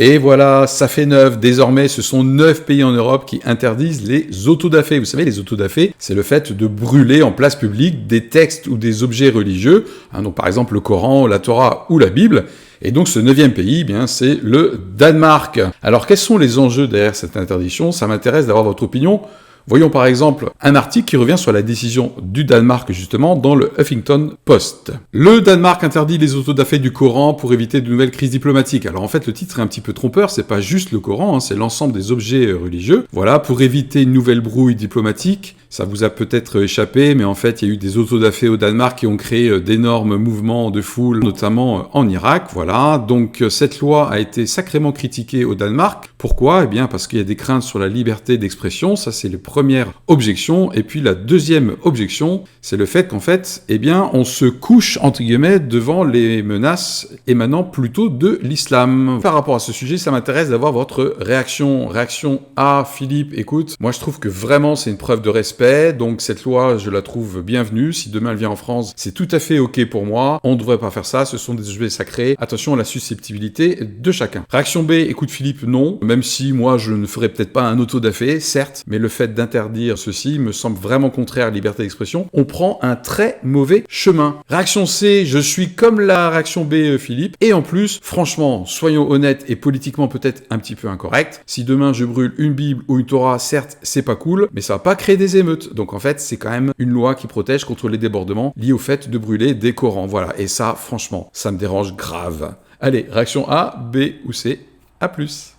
Et voilà, ça fait 9. Désormais, ce sont 9 pays en Europe qui interdisent les autodafés. Vous savez, les autodafés, c'est le fait de brûler en place publique des textes ou des objets religieux, donc par exemple le Coran, la Torah ou la Bible. Et donc ce 9e pays, c'est le Danemark. Alors quels sont les enjeux derrière cette interdiction? Ça m'intéresse d'avoir votre opinion. Voyons par exemple un article qui revient sur la décision du Danemark justement dans le Huffington Post. Le Danemark interdit les autodafés du Coran pour éviter de nouvelles crises diplomatiques. Alors en fait le titre est un petit peu trompeur, c'est pas juste le Coran, c'est l'ensemble des objets religieux. Voilà, pour éviter une nouvelle brouille diplomatique. Ça vous a peut-être échappé, mais en fait, il y a eu des autodafés au Danemark qui ont créé d'énormes mouvements de foule, notamment en Irak, voilà. Donc, cette loi a été sacrément critiquée au Danemark. Pourquoi? Eh bien, parce qu'il y a des craintes sur la liberté d'expression. Ça, c'est la première objection. Et puis, la deuxième objection, c'est le fait qu'en fait, on se couche, entre guillemets, devant les menaces émanant plutôt de l'islam. Par rapport à ce sujet, ça m'intéresse d'avoir votre réaction. Réaction A, Philippe, écoute, moi, je trouve que vraiment, c'est une preuve de respect. Donc cette loi, je la trouve bienvenue. Si demain elle vient en France, c'est tout à fait ok pour moi. On ne devrait pas faire ça, ce sont des objets sacrés. Attention à la susceptibilité de chacun. Réaction B, écoute Philippe, non. Même si moi je ne ferais peut-être pas un autodafé, certes, mais le fait d'interdire ceci me semble vraiment contraire à la liberté d'expression. On prend un très mauvais chemin. Réaction C, je suis comme la réaction B, Philippe. Et en plus, franchement, soyons honnêtes et politiquement peut-être un petit peu incorrect. Si demain je brûle une Bible ou une Torah, certes, c'est pas cool, mais ça va pas créer des émeutes. Donc en fait, c'est quand même une loi qui protège contre les débordements liés au fait de brûler des Corans. Voilà, et ça, franchement, ça me dérange grave. Allez, réaction A, B ou C, à plus.